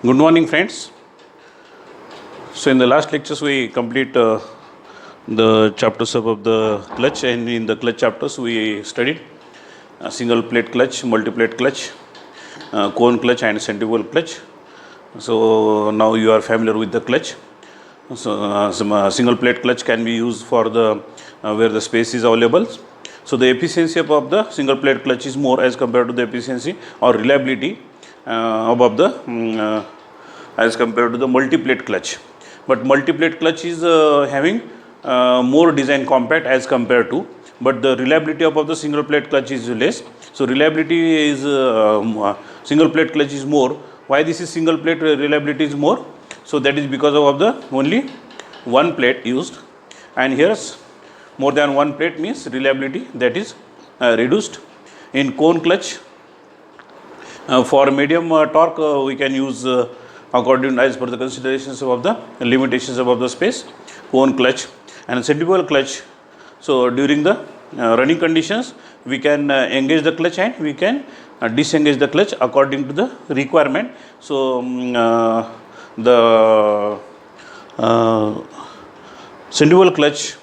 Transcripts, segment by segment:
Good morning, friends. So, in the last lectures, we complete the chapters of the clutch, and in the clutch chapters, we studied single plate clutch, multi plate clutch, cone clutch, and centrifugal clutch. So, now you are familiar with the clutch. So, some single plate clutch can be used for the where the space is available. So, the efficiency of the single plate clutch is more as compared to the efficiency or reliability above the as compared to the multi-plate clutch. But multi-plate clutch is having more design compact as compared to, but the reliability of the single plate clutch is less. So reliability is single plate clutch is more. Why this is single plate reliability is more? So that is because of the only one plate used, and here's more than one plate means reliability that is reduced. In cone clutch, for medium torque, we can use according as per the considerations of the limitations of the space, cone clutch and centrifugal clutch. So during the running conditions, we can engage the clutch and we can disengage the clutch according to the requirement. So the centrifugal clutch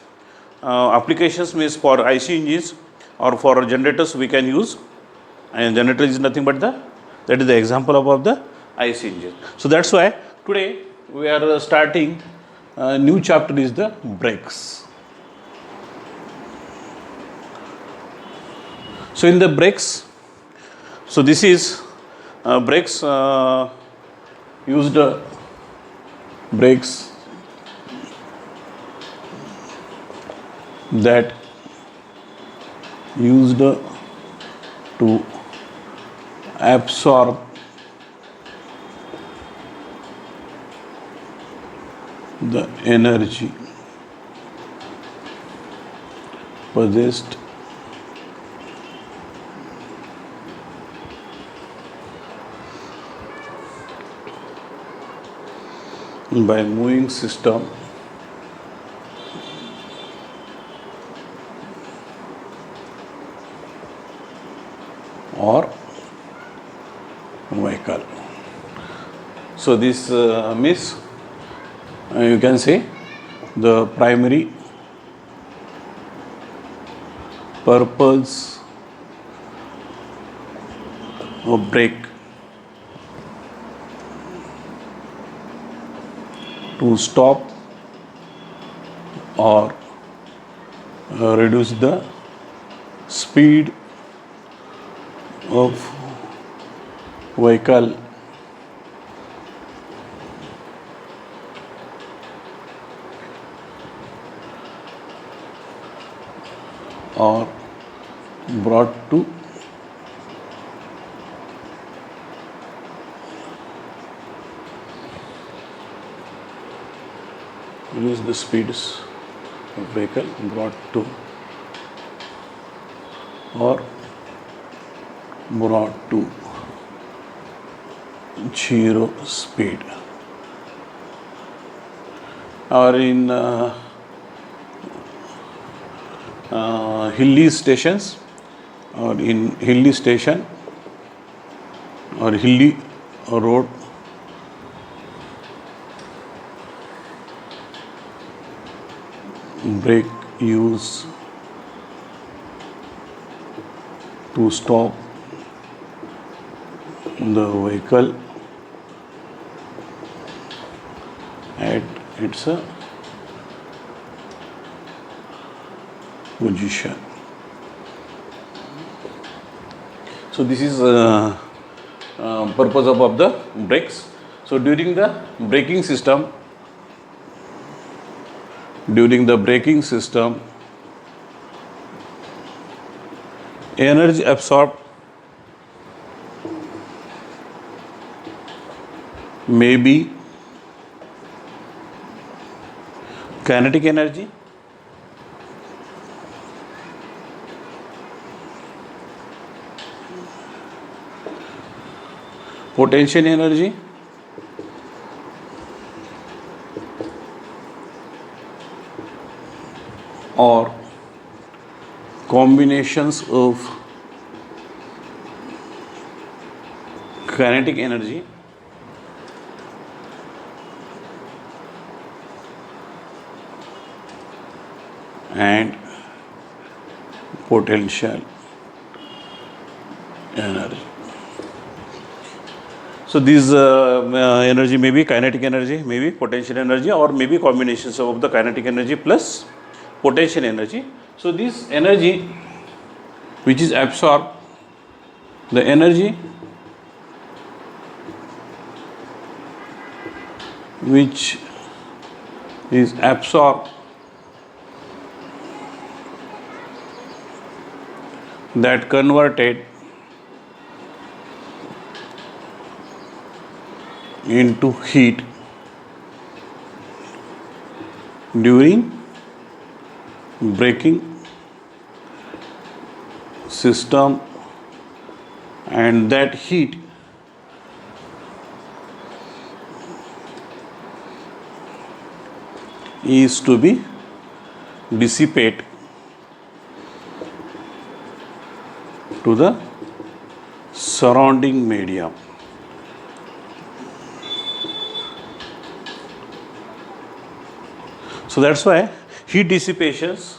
applications means for IC engines or for generators we can use, and generator is nothing but that is the example of the IC engine. So that's why today we are starting a new chapter is the brakes. So in the brakes, so this is brakes used brakes that used to absorb the energy possessed by moving system or vehicle. So this means you can say the primary purpose of brake to stop or reduce the speed of vehicle or brought to reduce the speeds of vehicle brought to or brought to zero speed, or in hilly stations or in hilly station or hilly road, brake use to stop the vehicle at its position. So this is purpose of the brakes. So during the braking system, energy absorbed may be kinetic energy, potential energy, or combinations of kinetic energy and potential energy. So these energy may be kinetic energy, maybe potential energy, or maybe combinations of the kinetic energy plus potential energy. So this energy which is absorbed, the energy which is absorbed, that converted into heat during braking system, and that heat is to be dissipate to the surrounding medium. So that's why heat dissipations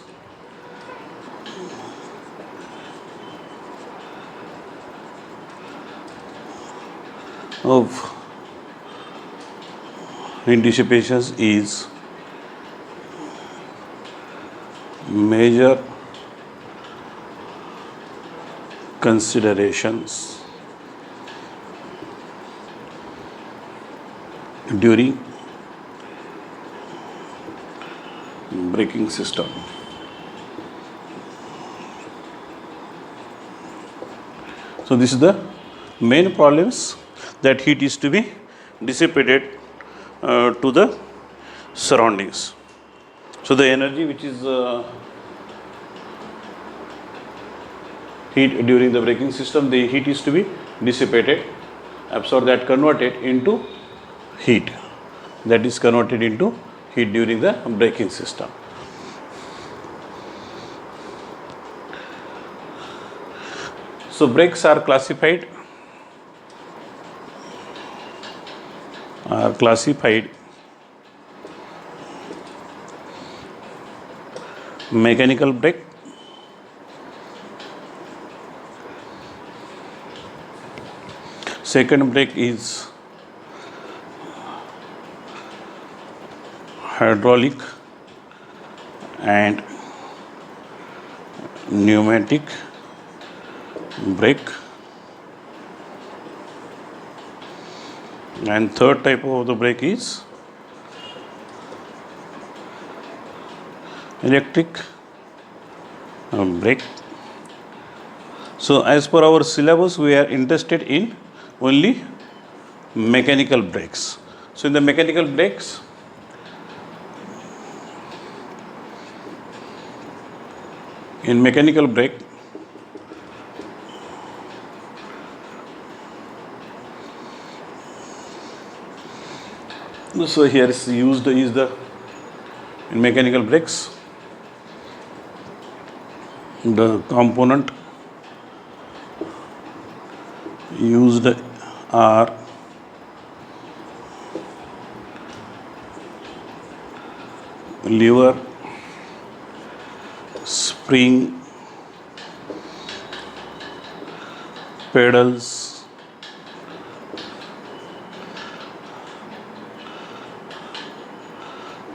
of heat dissipations is major considerations during braking system. So this is the main problems, that heat is to be dissipated to the surroundings. So the energy which is heat during the braking system, the heat is to be dissipated, absorbed, that converted into heat, that is converted into heat during the braking system. So brakes are classified mechanical brake, second brake is hydraulic and pneumatic brake, and third type of the brake is electric brake. So as per our syllabus, we are interested in only mechanical brakes. So in the mechanical brakes, so here is used is the in mechanical brakes, the component used are lever, spring, pedals,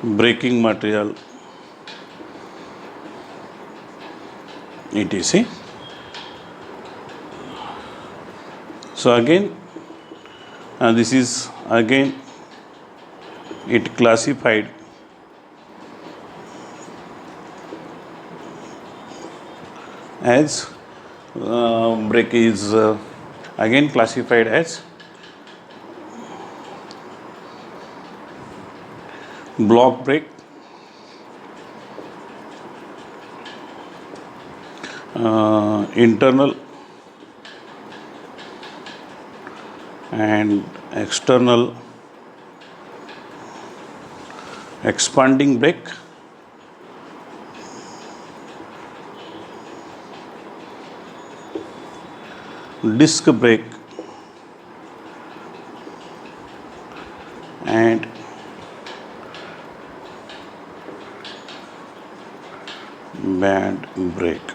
braking material, etc. So again, this is again it classified as brake is again classified as block brake, internal and external expanding brake, disc brake, and band brake.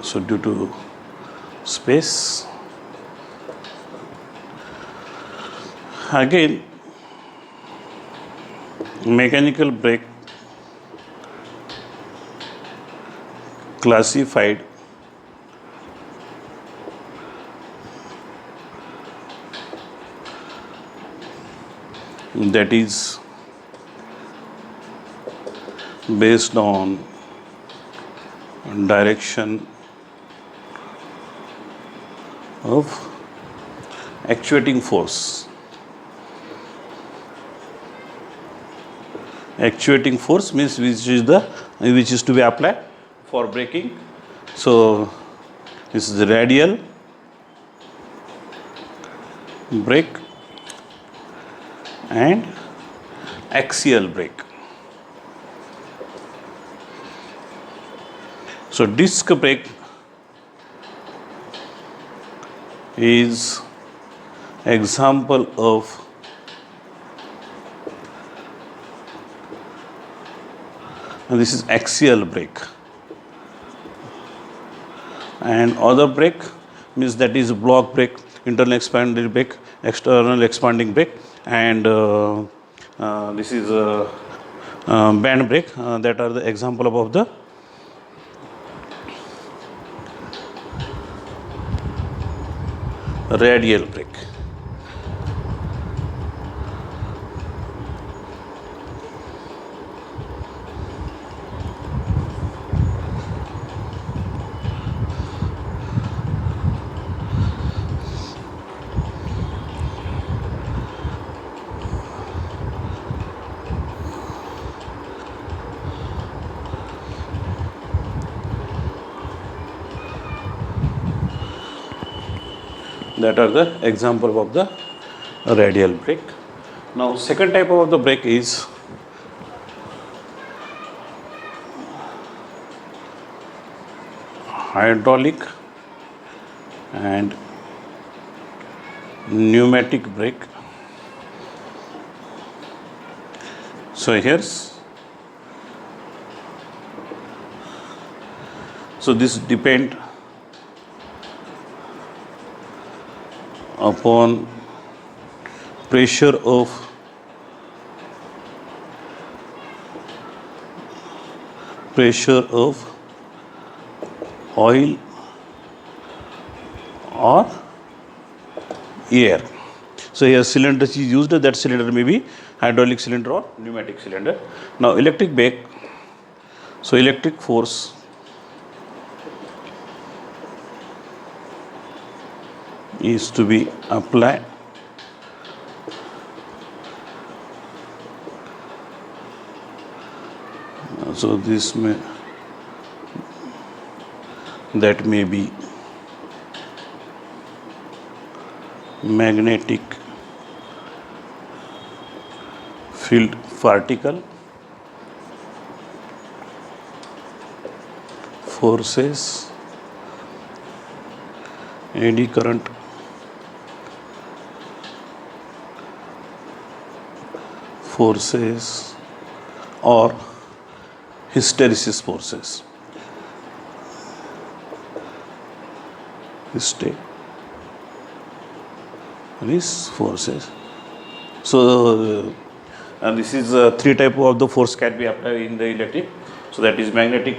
So due to space, again mechanical brake classified that is based on direction of actuating force. Actuating force means which is to be applied for braking. So this is the radial brake and axial brake. So disc brake is example of this is axial brake, and other brake means that is block brake, internal expanding brake, external expanding brake, and this is band brake, that are the example of the radial brake. That are the example of the radial brake. Now second type of the brake is hydraulic and pneumatic brake. So this depend upon pressure of oil or air. So here cylinder is used, that cylinder may be hydraulic cylinder or pneumatic cylinder. Now electric brake, so electric force is to be applied so this may be magnetic field particle forces, eddy current forces, or hysteresis forces. Hysteresis forces. So this is three type of the force can be applied in the electric. So that is magnetic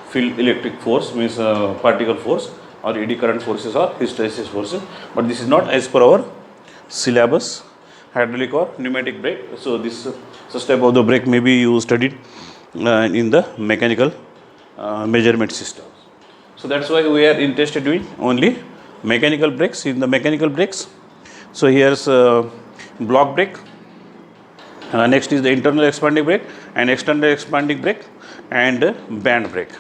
field electric force means particle force, or eddy current forces, or hysteresis forces. But this is not as per our syllabus, hydraulic or pneumatic brake. So this such type of the brake may be you studied in the mechanical measurement system. So that's why we are interested in only mechanical brakes. In the mechanical brakes, so here's block brake, next is the internal expanding brake and external expanding brake, and band brake,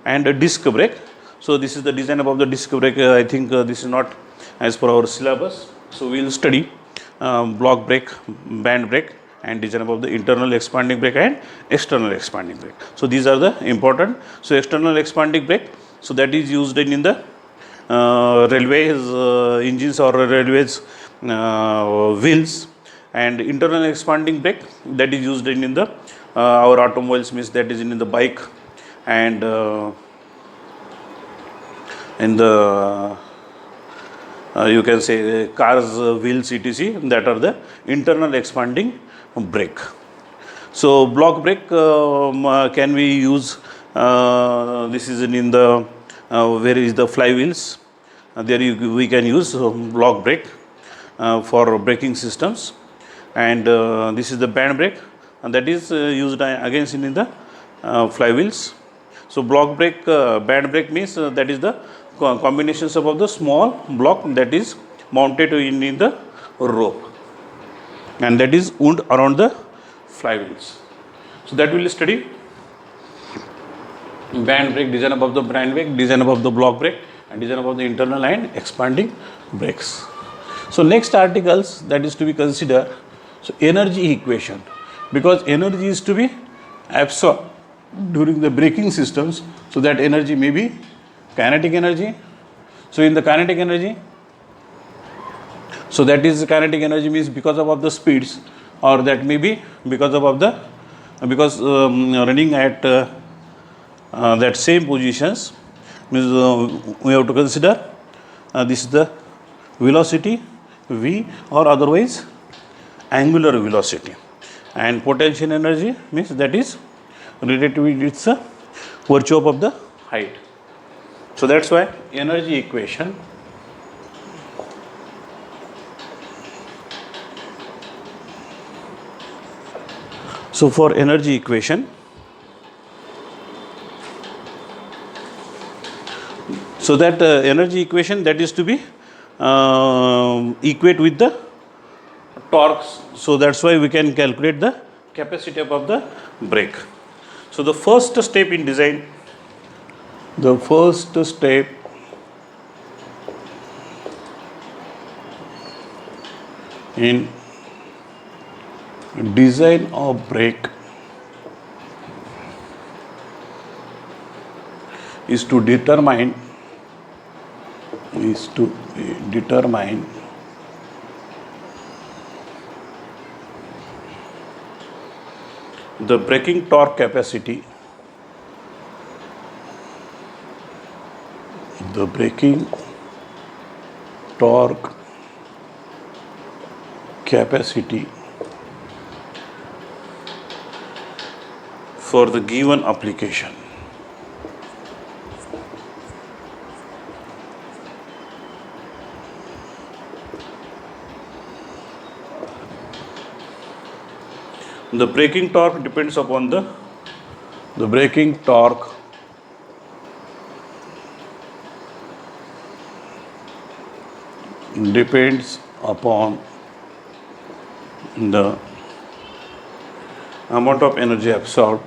and disc brake. So this is the design of the disc brake. I think this is not as per our syllabus. So we will study block brake, band brake, and design of the internal expanding brake and external expanding brake. So these are the important. So external expanding brake, so that is used in the railways engines or railways wheels, and internal expanding brake, that is used in the our automobiles, means that is in the bike and in the you can say cars wheels etc, that are the internal expanding brake. So block brake can we use, this is in the where is the flywheels, there we can use block brake for braking systems, and this is the band brake, and that is used against in the flywheels. So block brake, band brake means that is the combinations of the small block that is mounted in the rope, and that is wound around the flywheels. So that we will study band brake, design above the band brake, design above the block brake, and design above the internal and expanding brakes. So next articles that is to be considered, so energy equation, because energy is to be absorbed during the braking systems, so that energy may be kinetic energy. So in the kinetic energy, so that is kinetic energy means because of the speeds, or that may be because of the because running at that same positions, means we have to consider this is the velocity v, or otherwise angular velocity, and potential energy means that is related with its virtue of the height. So that's why energy equation, so for energy equation, so that energy equation that is to be equate with the torques. So that's why we can calculate the capacity of the brake. So the first step in design, the first step in design of brake is to determine the braking torque capacity, the braking torque capacity for the given application. The braking torque depends upon the braking torque depends upon the amount of energy absorbed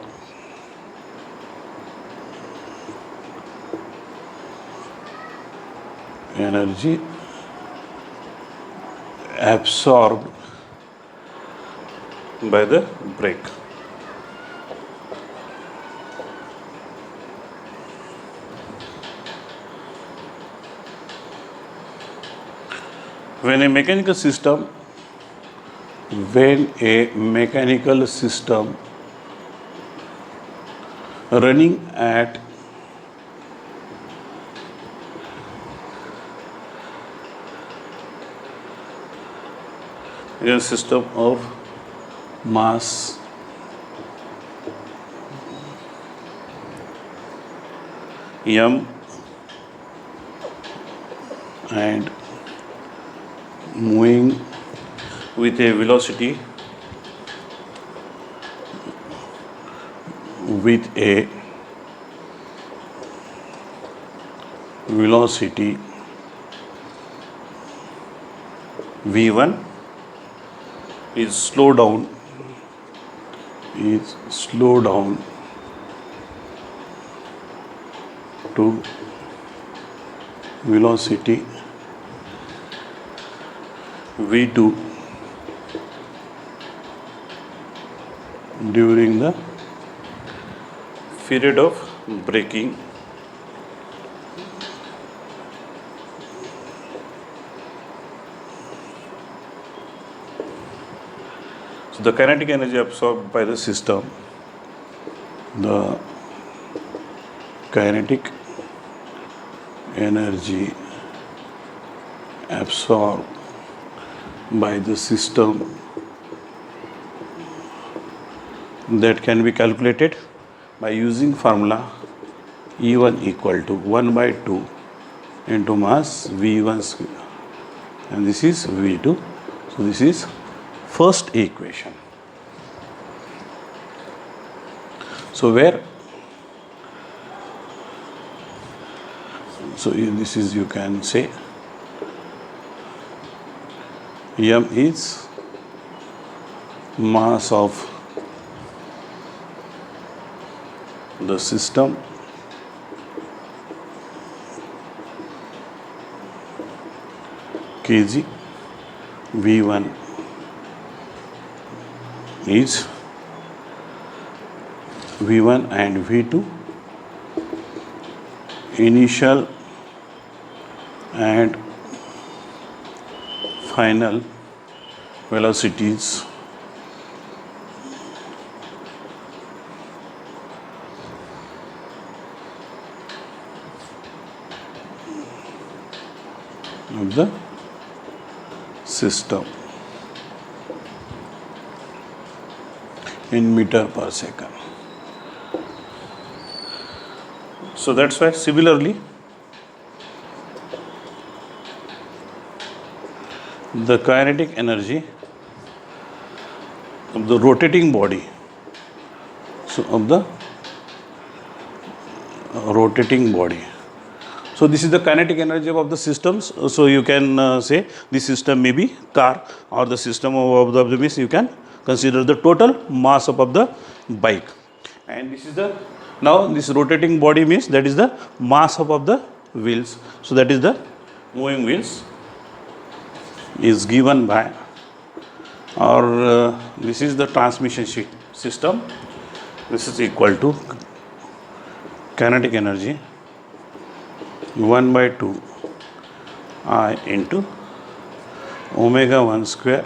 by the brake. When a mechanical system running at a system of mass m and moving with a velocity v1 is slow down to velocity v2 during the period of braking So the kinetic energy absorbed by the system, the kinetic energy absorbed by the system, that can be calculated by using formula E1 equal to 1 by 2 into mass V1 square, and this is V2. So this is first equation. So where, so this is, you can say, M is mass of the system, kg, V1 is V1 and V2 initial and final velocities of the system in meter per second. So that's why similarly the kinetic energy of the rotating body, so of the rotating body. So this is the kinetic energy of the systems. So you can say the system may be car, or the system of the means you can consider the total mass of the bike. And this is the, now this rotating body means that is the mass of the wheels. So that is the moving wheels is given by, or this is the transmission system. This is equal to kinetic energy 1 by 2 I into omega 1 square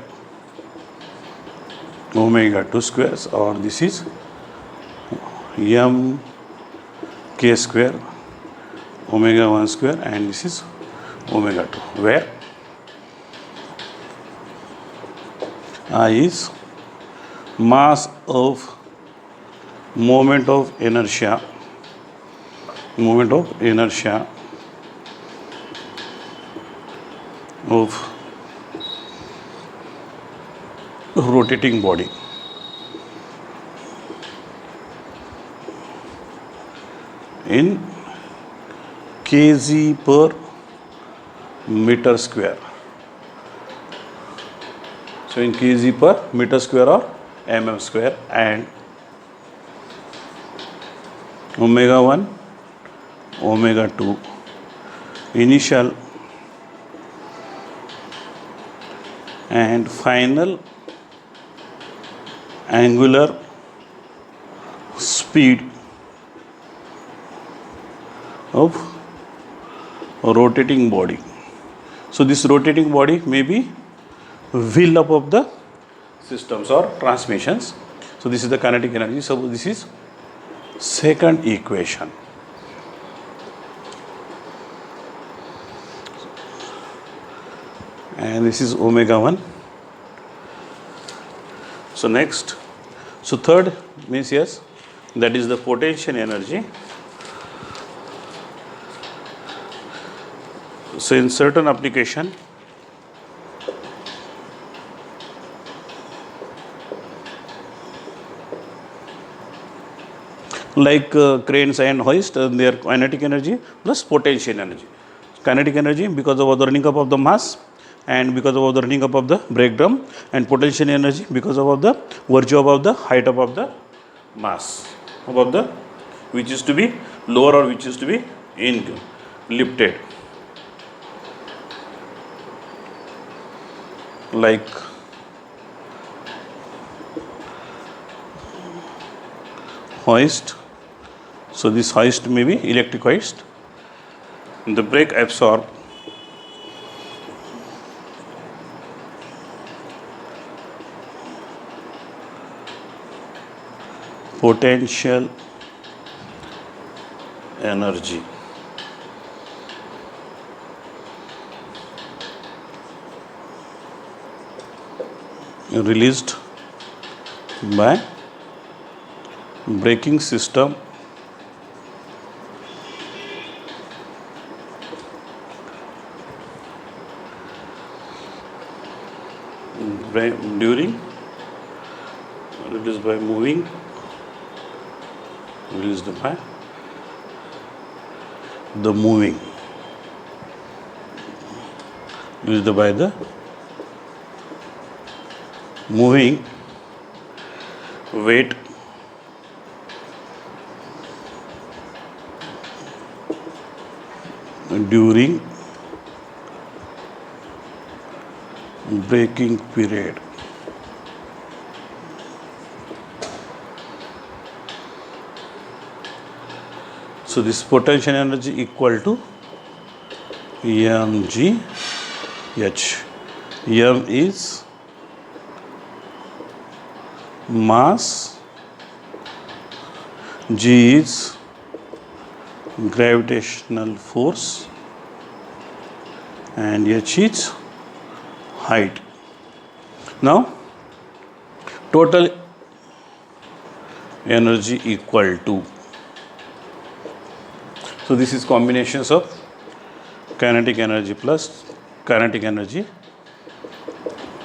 omega 2 squares, or this is m k square omega 1 square, and this is omega 2, where I is mass of moment of inertia of rotating body in kg per meter square. So in kg per meter square or mm square, and omega 1 omega 2 initial and final angular speed of rotating body. So this rotating body may be wheel up of the systems or transmissions. So this is the kinetic energy. So this is second equation. And this is omega 1. So next, so third means, yes, that is the potential energy. So in certain application, like cranes and hoist, their kinetic energy plus potential energy. Kinetic energy because of the running up of the mass, and because of the running up of the brake drum, and potential energy because of the virtue of the height of the mass above the, which is to be lower or which is to be lifted, like hoist. So this hoist may be electric hoist. The brake absorb potential energy released by braking system during released by moving released by the moving released by the moving weight during braking period. So this potential energy equal to mgh. M is mass, g is gravitational force, and h is height. Now total energy equal to, so this is combinations of kinetic energy plus kinetic energy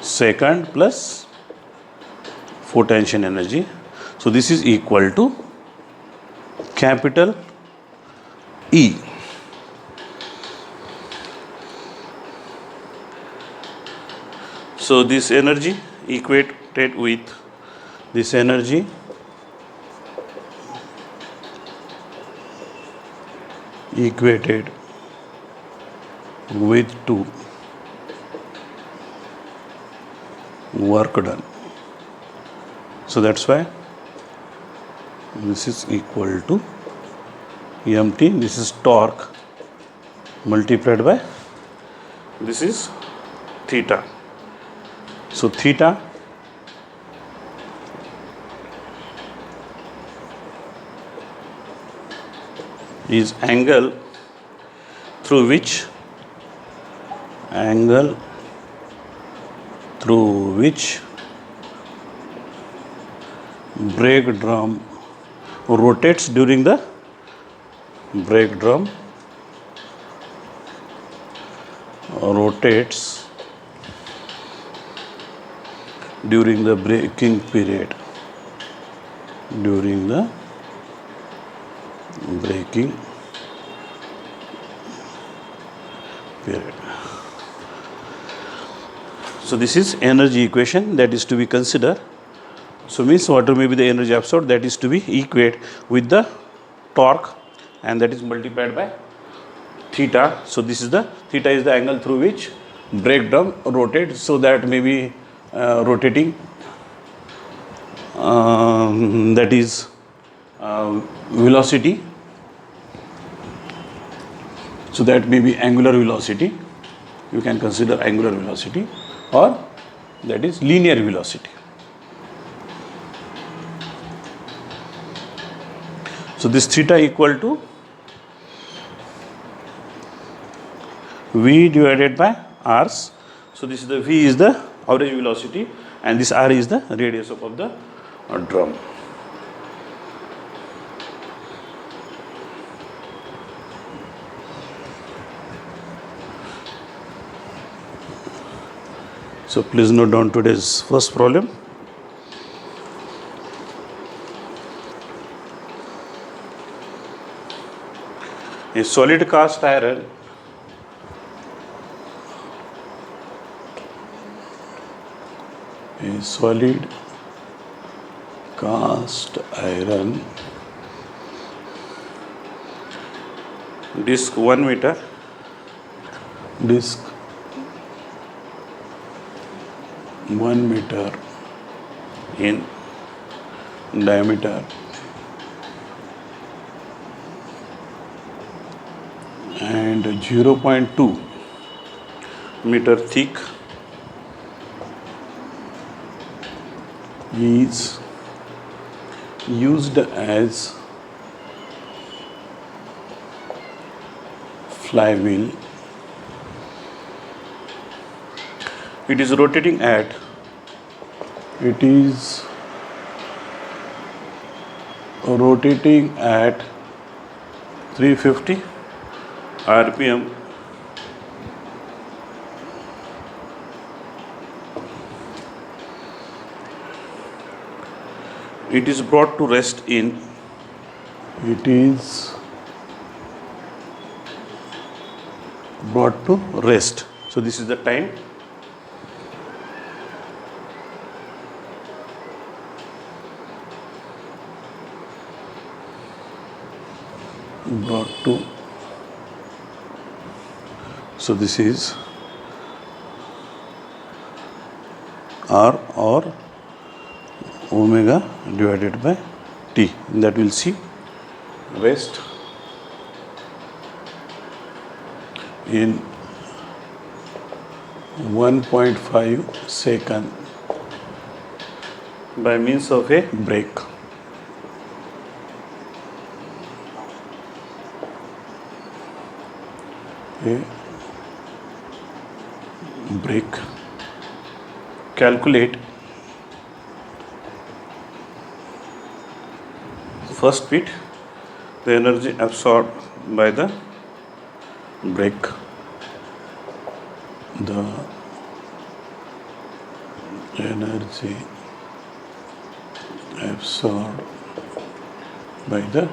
second plus potential energy. So this is equal to capital E. So this energy equated with this energy equated with to work done. So that's why this is equal to mt. This is torque multiplied by this is theta. So theta is angle through which brake drum rotates during the brake drum rotates during the braking period. During the braking period. So this is energy equation that is to be considered. So means whatever may be the energy absorbed, that is to be equate with the torque, and that is multiplied by theta. So this is the theta is the angle through which brake drum rotates, so that may be rotating, that is velocity. So that may be angular velocity. You can consider angular velocity, or that is linear velocity. So this theta equal to v divided by r's. So this is the v is the average velocity, and this r is the radius of the drum. So please note down today's first problem. A solid cast iron disc 1 meter, disc 1 meter in diameter and 0.2 meter thick is used as flywheel. It is rotating at 350 RPM. It is brought to rest in. It is brought to rest. So this is the time. Brought to. So this is R or omega divided by T. That we'll see. Rest in 1.5 second by means of a break. A break. Calculate first bit, the energy absorbed by the break. The energy absorbed by the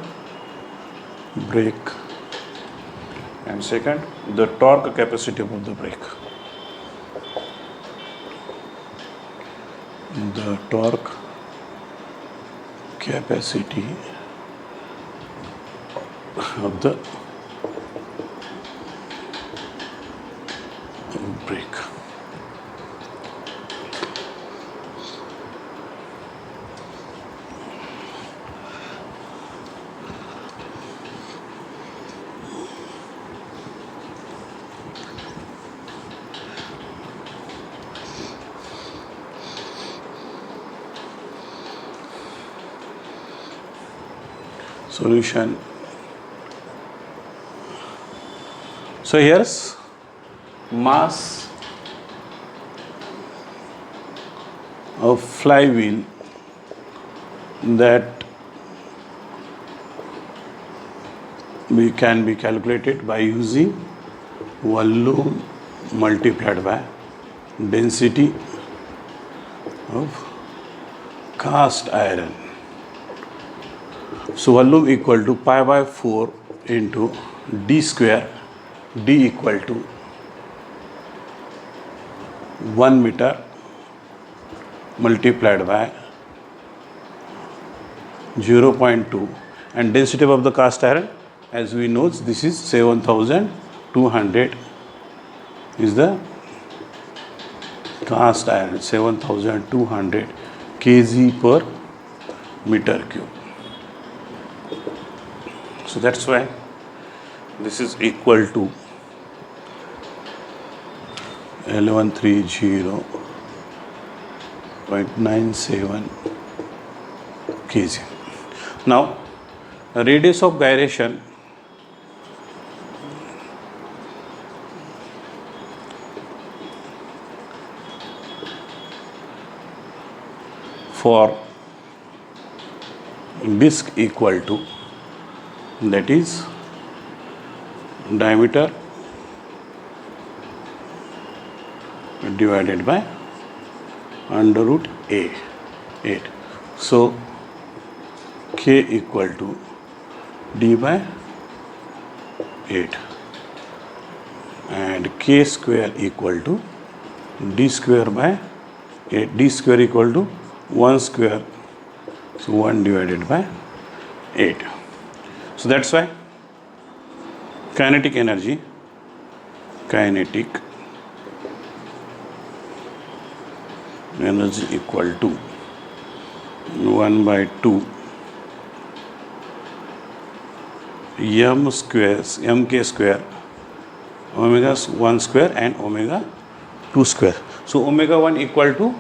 break, and second, the torque capacity of the brake. The torque capacity of the brake. Solution. So here's mass of flywheel that we can be calculated by using volume multiplied by density of cast iron. So volume equal to pi by 4 into d square, d equal to 1 meter multiplied by 0.2, and density of the cast iron, as we know, this is 7,200 is the cast iron, 7,200 kg per meter cube. So that's why this is equal to 1130.97 kg. Now, radius of gyration for disc equal to, that is diameter divided by under root A, 8. So K equal to D by 8 and K square equal to D square by 8. D square equal to 1 square, so 1 divided by 8. So that's why kinetic energy equal to 1 by 2 m squares, mk square, omega 1 square and omega 2 square. So omega 1 equal to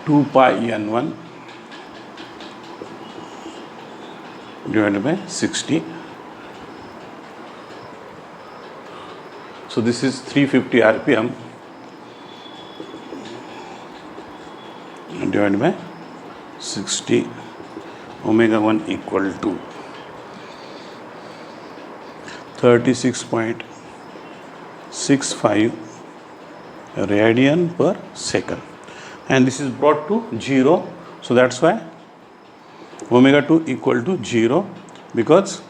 2 pi n1 divided by 60. So this is 350 rpm divided by 60, omega 1 equal to 36.65 radian per second, and this is brought to 0. So that's why omega 2 equal to 0, because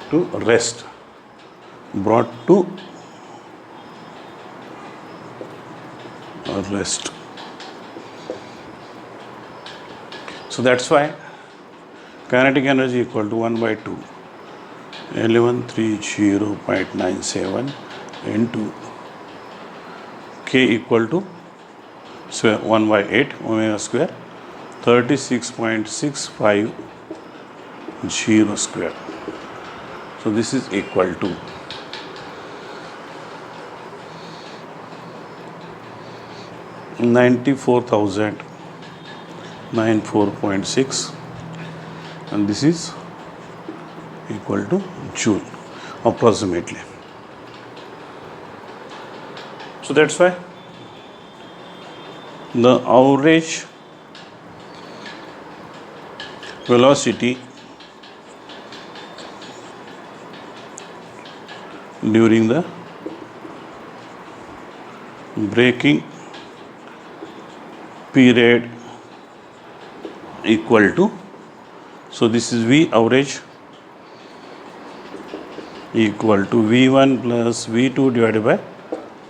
to rest, brought to rest. So that's why kinetic energy equal to 1 by 2 1130.97 into k equal to 1 by 8 omega square 36.650 square. So this is equal to 94,094.6, and this is equal to joule approximately. So that's why the average velocity during the braking period equal to, so this is V average equal to V1 plus V2 divided by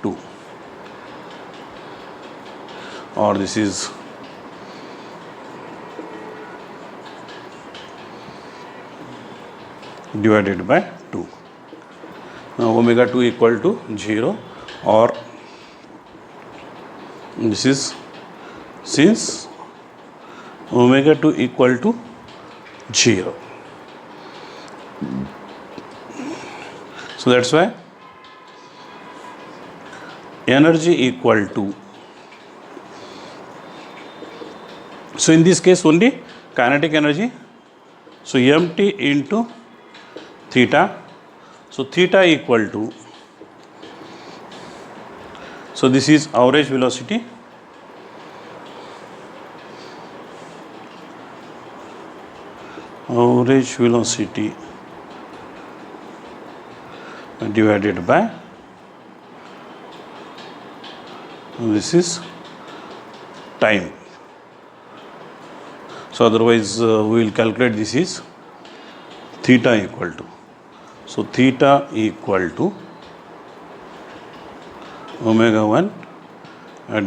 2, or this is divided by 2. Now omega 2 equal to 0, or this is, since omega 2 equal to 0, so that's why energy equal to, so in this case only kinetic energy, so mt into theta, so theta equal to, so this is average velocity divided by, this is time. So otherwise we will calculate, this is theta equal to, so theta equal to omega 1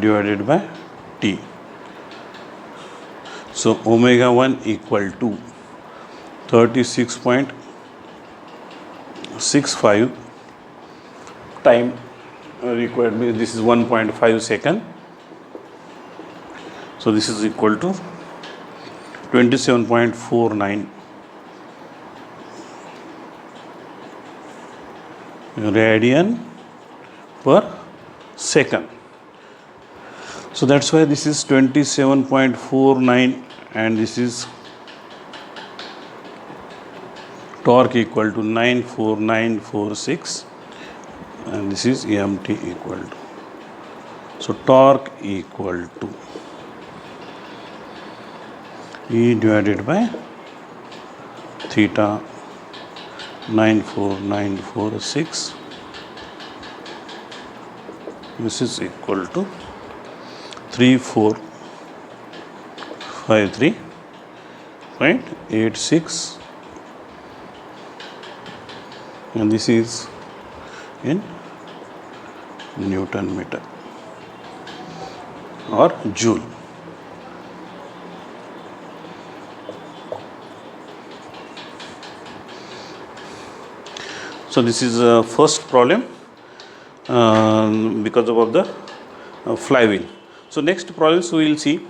divided by t. So omega 1 equal to 36.65 time required, this is 1.5 second. So this is equal to 27.49 radian per second. So that's why this is 27.49, and this is torque equal to 94946, and this is mt equal to, so torque equal to E divided by theta 94946, this is equal to 3453.86, and this is in Newton meter or joule. So this is first problem because of the flywheel. So next problems we will see.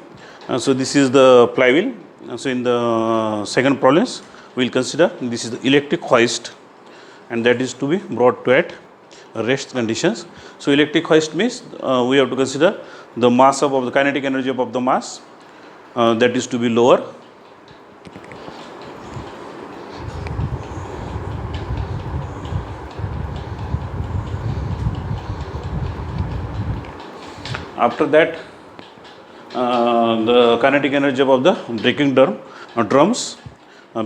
So this is the flywheel. So in the second problems we will consider, this is the electric hoist, and that is to be brought to at rest conditions. So electric hoist means we have to consider the mass of the kinetic energy of the mass, that is to be lower. After that, the kinetic energy of the braking drums,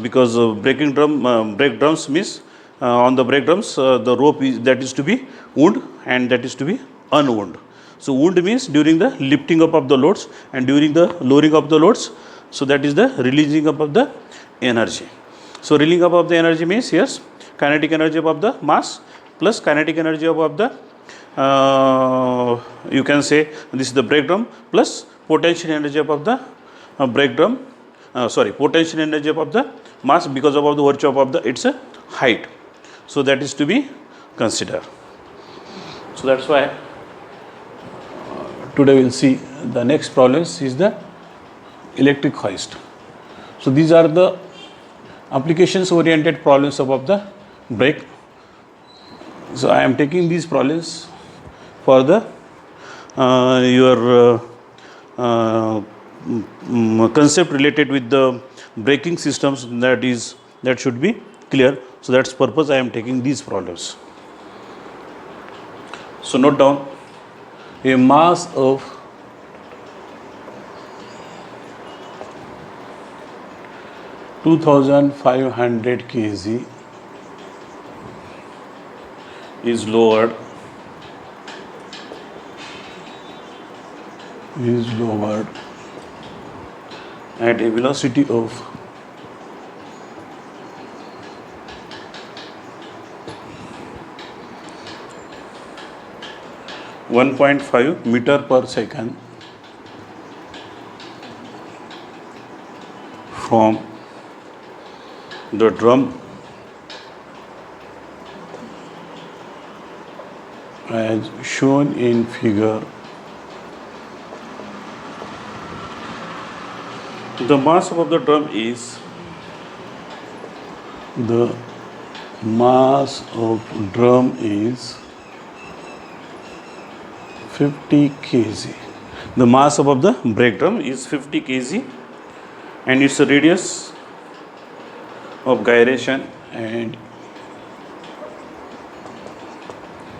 because brake drums means on the brake drums the rope is that is to be wound and that is to be unwound. So wound means during the lifting up of the loads and during the lowering of the loads. So that is the releasing up of the energy. So releasing up of the energy means, yes, kinetic energy of the mass plus kinetic energy of the you can say this is the brake drum plus potential energy of the brake drum, potential energy of the mass because of the virtue of the its height. So that is to be considered. So that's why today we'll see the next problems is the electric hoist. So these are the applications oriented problems about the brake. So I am taking these problems for the your concept related with the braking systems, that should be clear. So that's purpose I am taking these problems. So note down, a mass of 2500 kg is lowered at a velocity of 1.5 meter per second from the drum as shown in figure. The mass of the drum is 50 kg. The mass of the brake drum is 50 kg and its radius of gyration and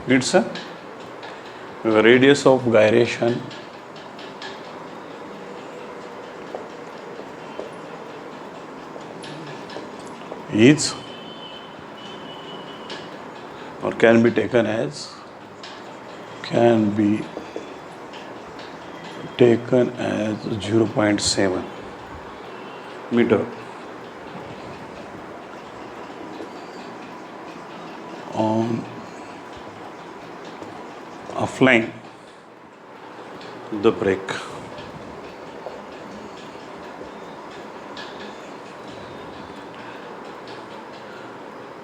its radius of gyration is or can be taken as 0.7 meter on applying the brake.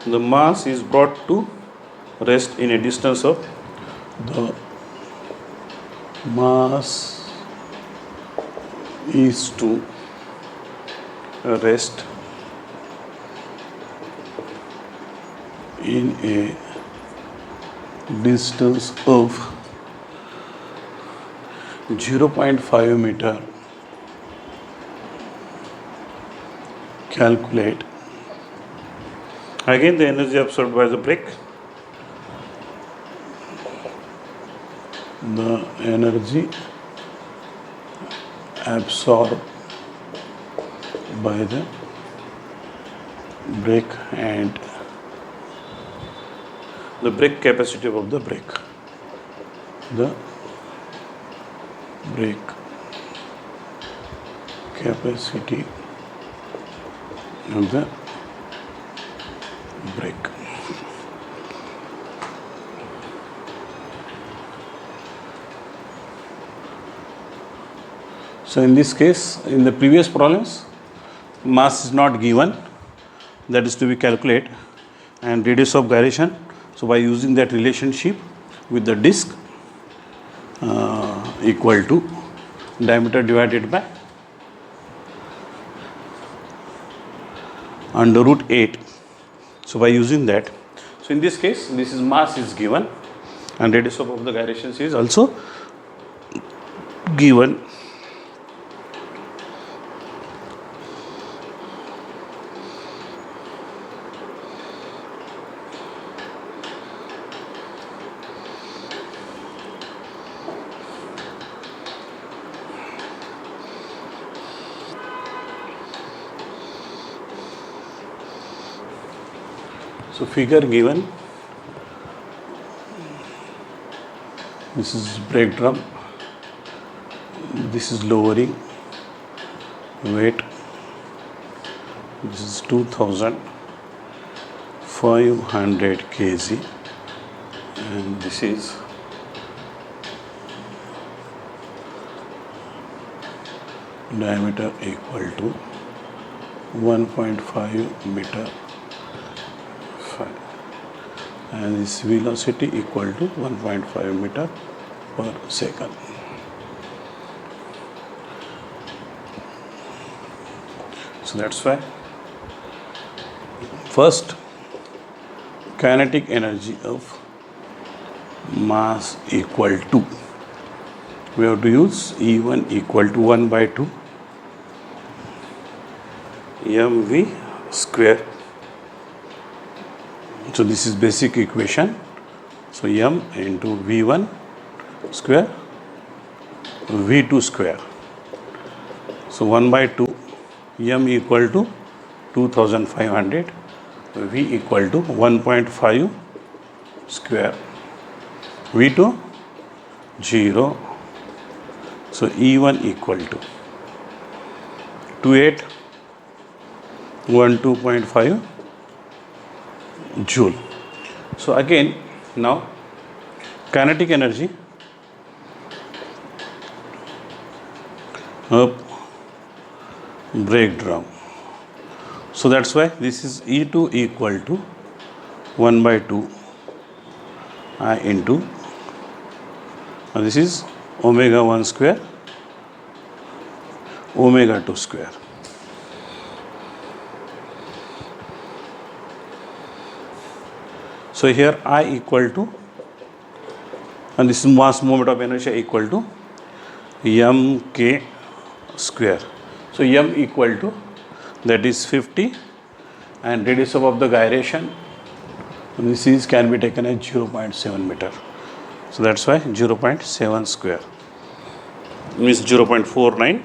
The mass is brought to rest in a distance of the mass is to rest in a distance of 0.5 meter. Calculate again the energy absorbed by the brake. The energy absorbed by the brake and the brake capacity of the brake. The brake capacity of the brake. So in this case, in the previous problems, mass is not given, that is to be calculated, and radius of gyration. So by using that relationship with the disc equal to diameter divided by under root 8. So by using that, so in this case, this is mass is given and radius of the gyrations is also given. So figure given, this is brake drum, this is lowering weight, this is 2500 kg, and this is diameter equal to 1.5 meter, and this velocity equal to 1.5 meter per second. So that's why first kinetic energy of mass equal to, we have to use E1 equal to 1 by 2 mv square. So this is basic equation. So m into v1 square v2 square. So 1 by 2, m equal to 2500, v equal to 1.5 square, v2 0. So E1 equal to 2812.5 joule. So again, now kinetic energy of brake drum. So that's why this is E2 equal to 1 by 2 I into, and this is omega 1 square omega 2 square. So here I equal to, and this is mass moment of inertia equal to mk square. So m equal to, that is 50, and radius of the gyration, this is can be taken as 0.7 meter. So that's why 0.7 square means 0.49.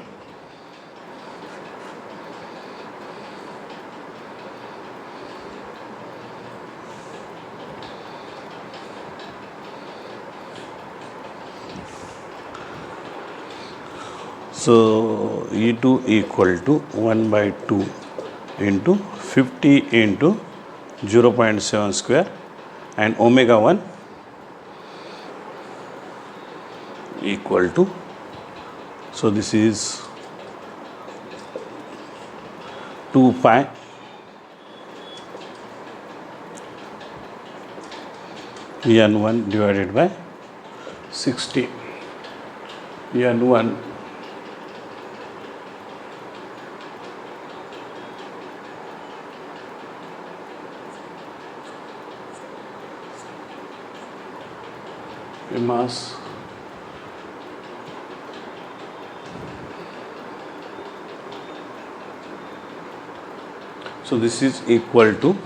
So E2 equal to 1 by 2 into 50 into 0.7 square, and omega 1 equal to, so this is 2 pi n1 divided by 60 n1 mass so this is equal to,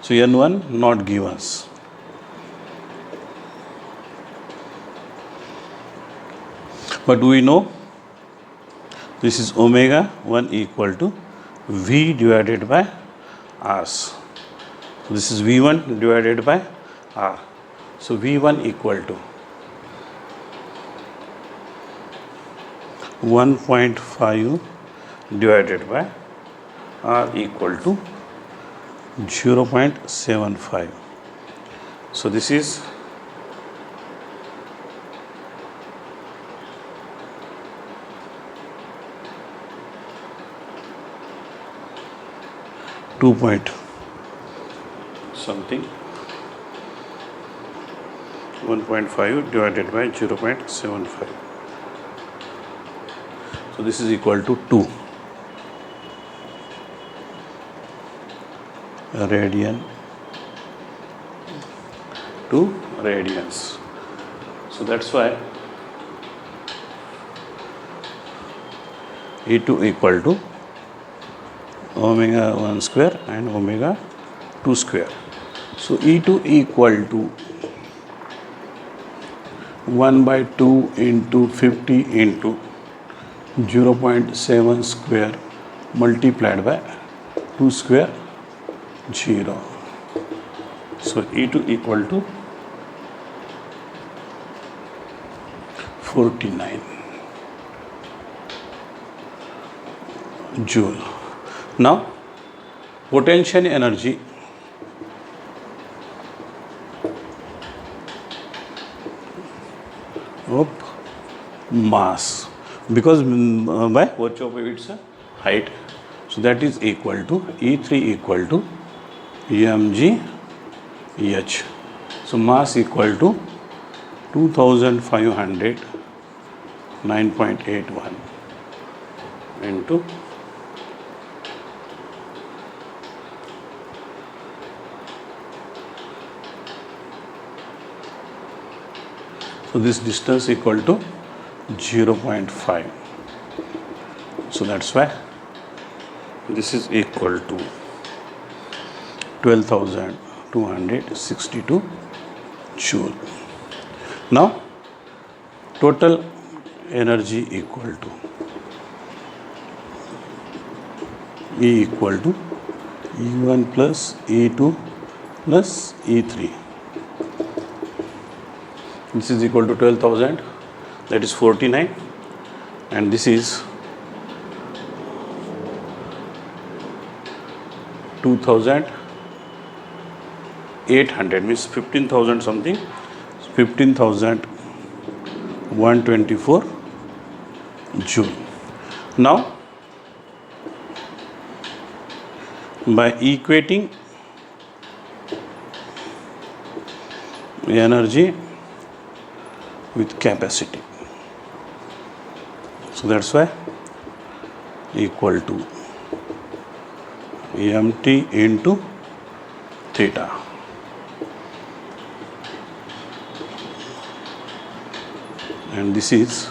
so n1 not give us, but we know this is omega 1 equal to v divided by r. So this is v1 divided by r. So v1 equal to 1.5 divided by r equal to 0.75. So this is 2 point something, 1.5 divided by 0.75. So this is equal to 2 radian to radians. So that's why E2 equal to omega 1 square and omega 2 square. So E2 equal to 1 by 2 into 50 into 0.7 square multiplied by 2 square 0. So E2 equal to 49 joule. Now potential energy of mass, because by virtue of its height, so that is equal to E3 equal to mg h. So mass equal to 2509.81 into so this distance equal to 0.5. So that's why this is equal to 12,262 joule. Now total energy equal to E equal to E1 plus E2 plus E3. This is equal to 12,000, that is 49, and this is 2,800, means 15,000 something, 15,124 joule. Now by equating energy with capacity, so that's why equal to mt into theta. And this is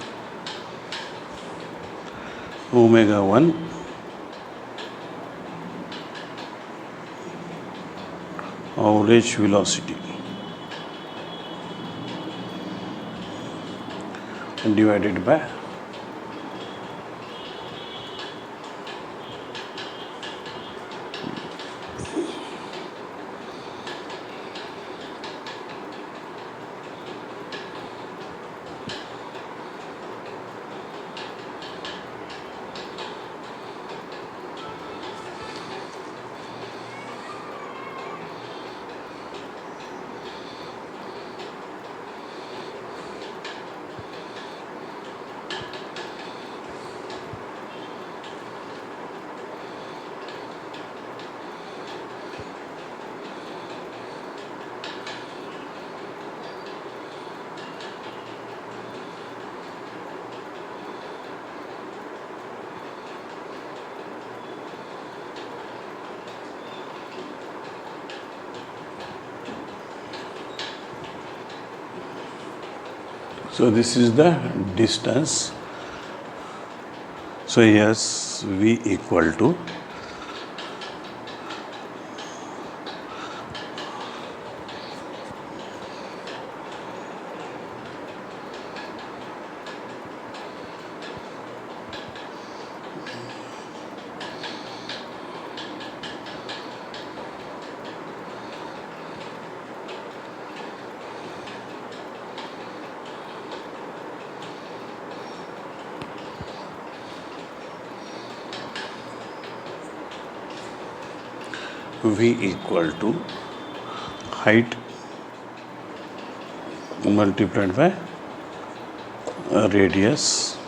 omega 1 average velocity divided by so this is the distance. So yes, V equal to V equal to height multiplied by radius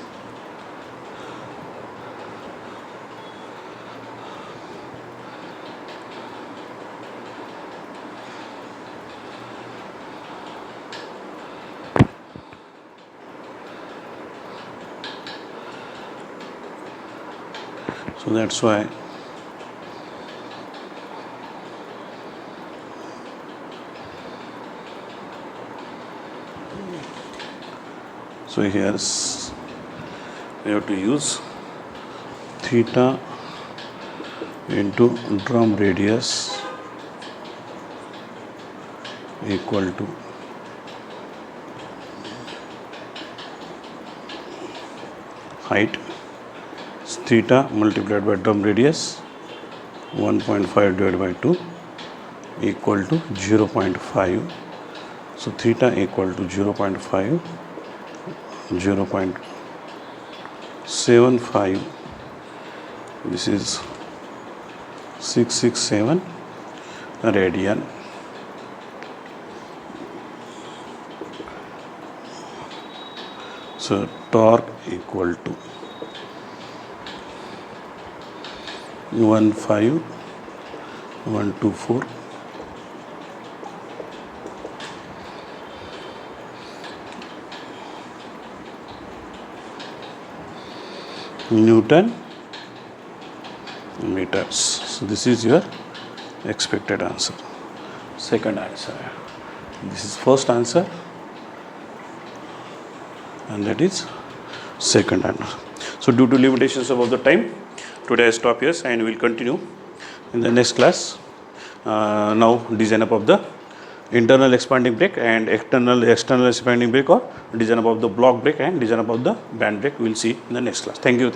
so that's why So here we have to use theta into drum radius equal to height is theta multiplied by drum radius 1.5 divided by 2 equal to 0.5. So theta equal to 0.5, 0.75. This is 667 radian. So torque equal to 15124 Newton meters. So this is your expected answer. Second answer. This is first answer and that is second answer. So due to limitations of the time, today I stop here and we will continue in the next class. Now design up of the internal expanding brake and external expanding brake, or design up of the block brake and design up of the band brake. We will see in the next class. Thank you.